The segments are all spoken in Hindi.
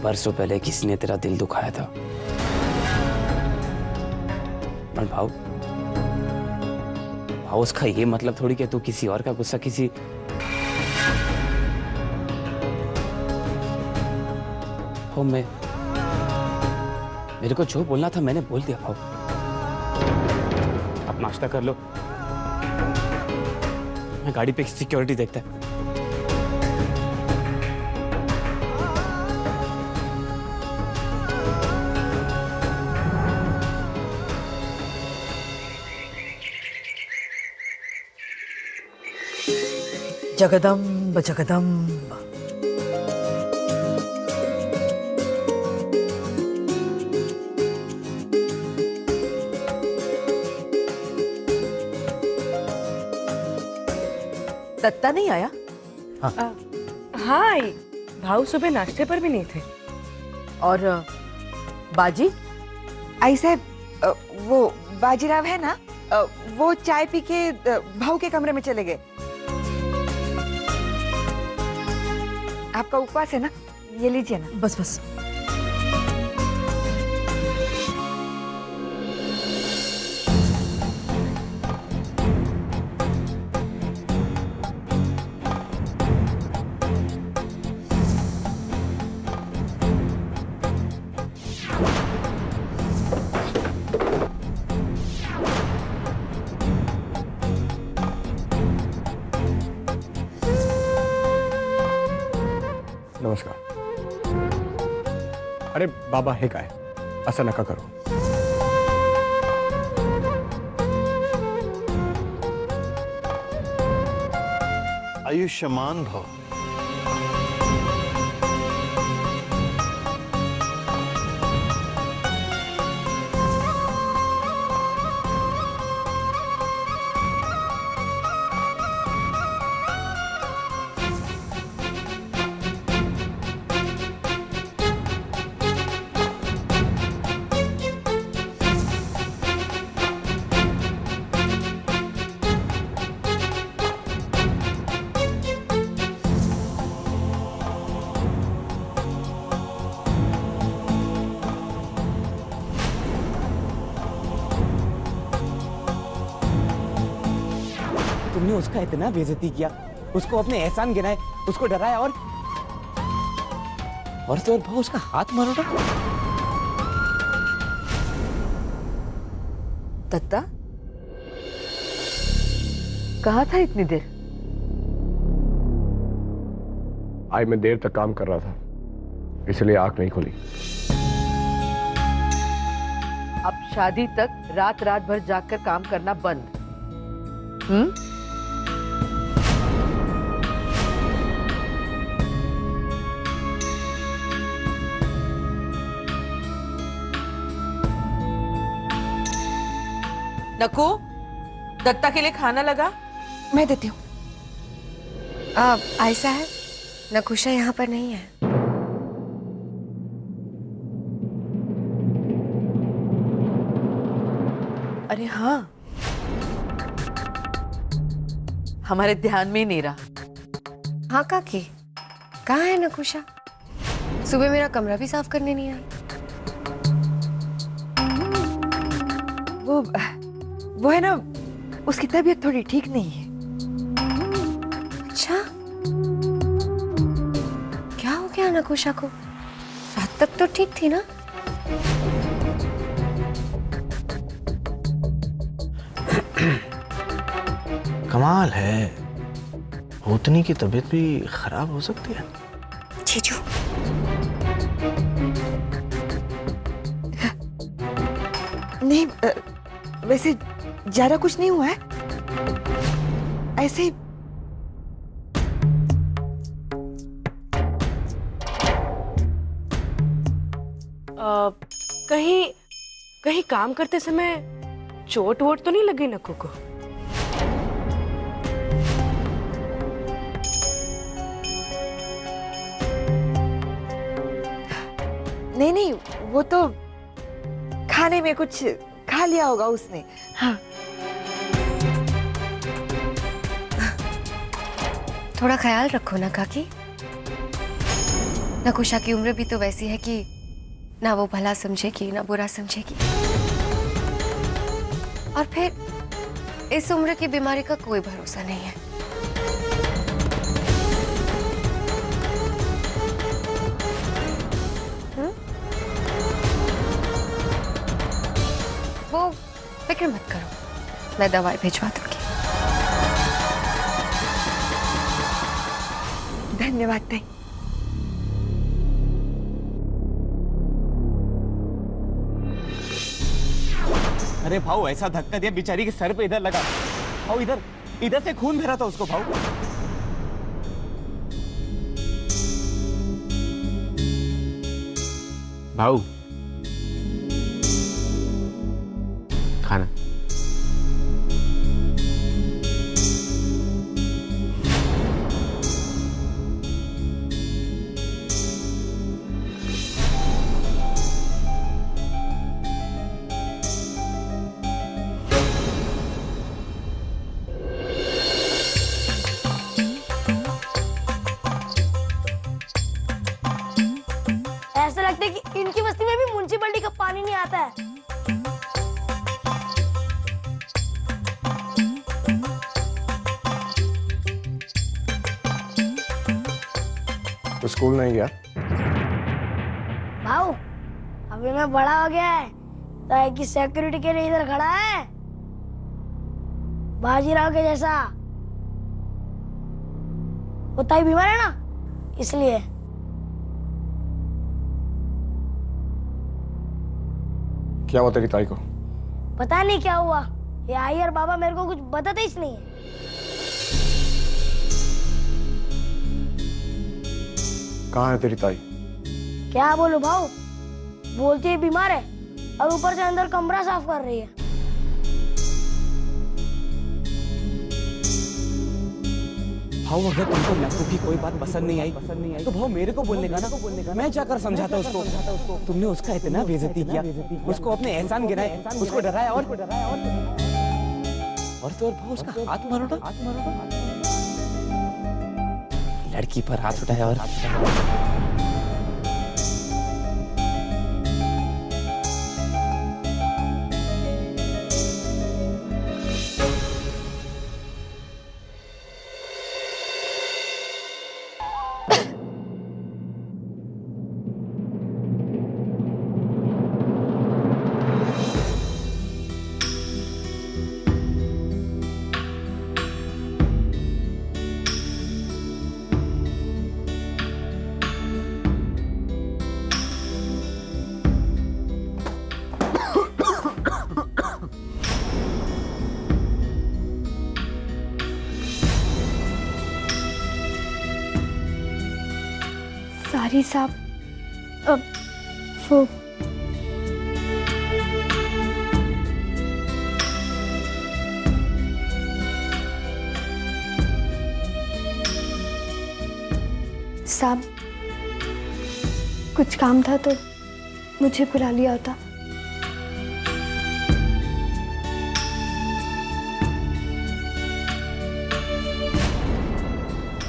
बरसों पहले किसी ने तेरा दिल दुखाया था, पर भाव उसका ये मतलब थोड़ी कि तू किसी और का गुस्सा किसी हो मेरे को जो बोलना था मैंने बोल दिया भाव। अब नाश्ता कर लो, मैं गाड़ी पे सिक्योरिटी देखता है। जगदम्ब जगदम्ब। दत्ता नहीं आया? हाँ आई। भाऊ सुबह नाश्ते पर भी नहीं थे। और बाजी? आई साहब, वो बाजीराव है ना, वो चाय पी के भाऊ के कमरे में चले गए। आपका उपवास है ना, ये लीजिए ना। बस बस। नमस्कार। अरे बाबा हे काय, असं नका करू। आयुष्मान भव। तुमने उसका इतना बेइज्जती किया, उसको अपने एहसान गिनाए, उसको डराया और तो और भाव उसका हाथ मरोड़ा। दत्ता कहाँ था इतनी देर? आज मैं देर तक काम कर रहा था, इसलिए आंख नहीं खुली। अब शादी तक रात रात भर जागकर काम करना बंद। नकू, दत्ता के लिए खाना लगा? मैं देती हूँ। आई साहब, नकुशा यहाँ पर नहीं है। अरे हाँ, हमारे ध्यान में ही नहीं रहा। हाँ काकी, कहाँ है नकुशा? सुबह मेरा कमरा भी साफ करने नहीं आई। वो है ना, उसकी तबीयत थोड़ी ठीक नहीं है। अच्छा, क्या हो गया नकुशा को? रात तक तो ठीक थी ना? कमाल है, भूतनी की तबीयत भी खराब हो सकती है। जीजू, नहीं, वैसे ज्यादा कुछ नहीं हुआ है, ऐसे कहीं काम करते समय चोट वोट तो नहीं लगी नकू को? नहीं, वो तो खाने में कुछ खा लिया होगा उसने। हाँ। थोड़ा ख्याल रखो ना काकी। नकुशा की उम्र भी तो वैसी है कि ना वो भला समझेगी ना बुरा समझेगी। और फिर इस उम्र की बीमारी का कोई भरोसा नहीं है। वो फिक्र मत करो, मैं दवाई भिजवा दूंगी। धन्यवाद ताई। अरे भाऊ ऐसा धक्का दिया बेचारी के सर पे, इधर लगा भाऊ, इधर इधर से खून बह रहा था उसको भाऊ। भाऊ खाना। ऐसा लगता है कि इनकी बस्ती में भी म्युनिसिपैलिटी का पानी नहीं आता है। तो स्कूल नहीं गया? भाऊ अभी मैं बड़ा हो गया है, ताई की सिक्योरिटी के लिए इधर खड़ा है, बाजीराव के जैसा। वो ताई बीमार है ना, इसलिए। क्या हुआ तेरी ताई को? पता नहीं क्या हुआ, ये आई और बाबा मेरे को कुछ बताते ही नहीं है। कहाँ है तेरी ताई? क्या बोलूं भाऊ, बोलती है बीमार है और ऊपर से अंदर कमरा साफ कर रही है। भाऊ अगर तुमको नक्कू की कोई बात पसंद नहीं आई तो भाऊ मेरे को बोलने का ना, मैं जाकर समझाता उसको। तुमने उसका इतना बेइज्जती किया, उसको अपने एहसान गिनाए, उसको डराया और तो और भाऊ उसका हाथ मारो, लड़की पर हाथ उठाया और सारी साहब, अब वो साहब कुछ काम था तो मुझे बुला लिया होता।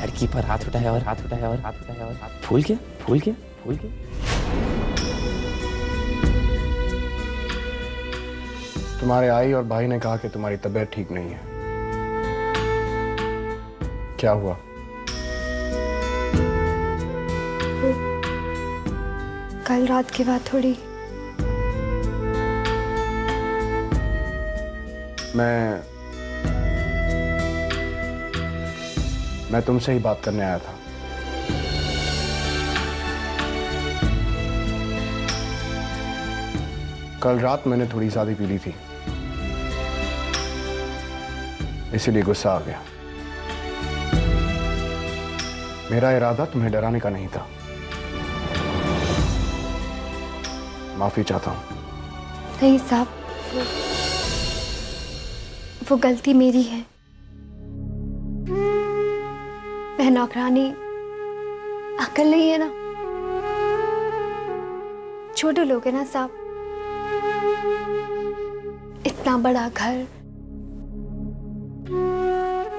लड़की पर हाथ उठाया और फूल क्या? तुम्हारे आई और भाई ने कहा कि तुम्हारी तबीयत ठीक नहीं है। क्या हुआ? कल रात के बाद थोड़ी मैं तुमसे ही बात करने आया था। कल रात मैंने थोड़ी ज्यादा पी ली थी, इसीलिए गुस्सा आ गया। मेरा इरादा तुम्हें डराने का नहीं था। माफी चाहता हूं। नहीं साहब, वो गलती मेरी है। मैं नौकरानी, अकल नहीं है ना, छोटे लोग हैं ना साहब। इतना बड़ा घर,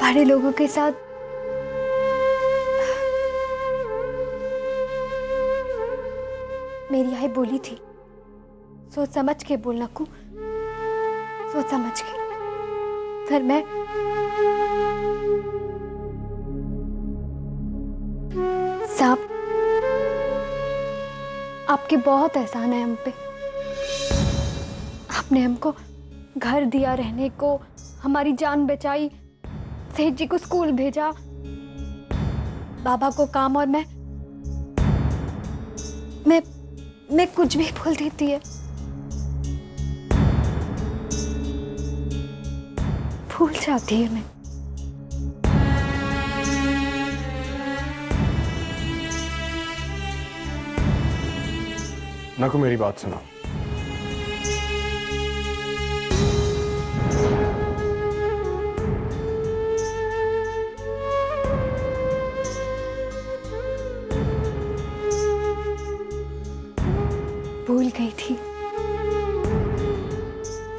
बड़े लोगों के साथ मेरी आई बोली थी, सोच समझ के बोल नक्कू, सोच समझ के। फिर मैं साहब, आपके बहुत एहसान है हम पे। आपने हमको घर दिया रहने को, हमारी जान बचाई, सेठ जी को स्कूल भेजा, बाबा को काम, और मैं कुछ भी भूल देती है, भूल जाती है मैं। नकु, मेरी बात सुनो।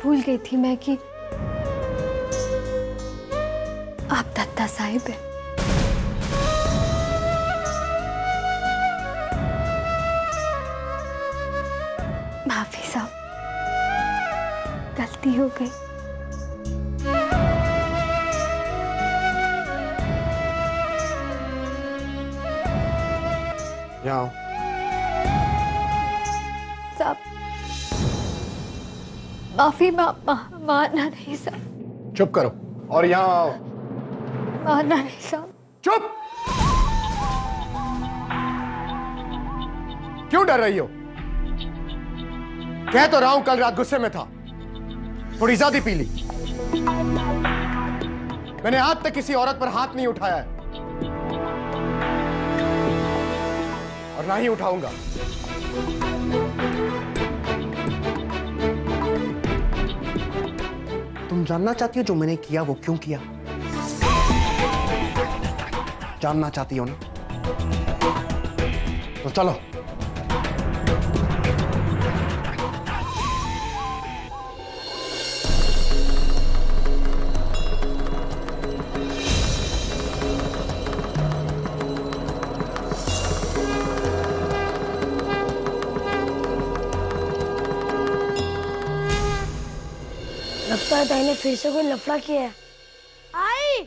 भूल गई थी मैं कि आप दत्ता साहिब हैं। माफी साहब, गलती हो गई। यहाँ साहब, माफी मारना नहीं साहब। चुप करो और यहाँ आओ। मारना नहीं साहब। चुप! क्यों डर रही हो? कह तो रहा हूं कल रात गुस्से में था, थोड़ी ज्यादा पी ली। मैंने आज तक किसी औरत पर हाथ नहीं उठाया है और ना ही उठाऊंगा। तुम जानना चाहती हो जो मैंने किया वो क्यों किया? जानना चाहती हो ना? तो चलो। लगता है ताई ने फिर से कोई लफड़ा किया है। आई!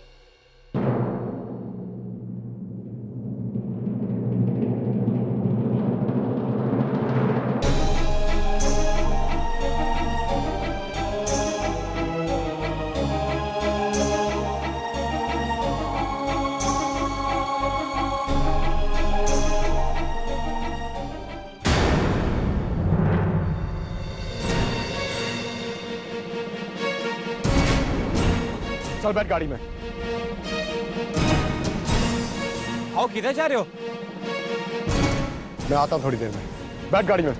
चल बैठ गाड़ी में। आओ, किधर जा रहे हो? मैं आता हूं थोड़ी देर में। बैठ गाड़ी में।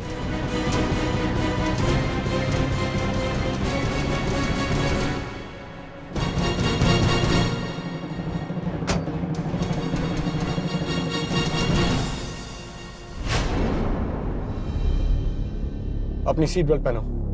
अपनी सीट बेल्ट पहनो।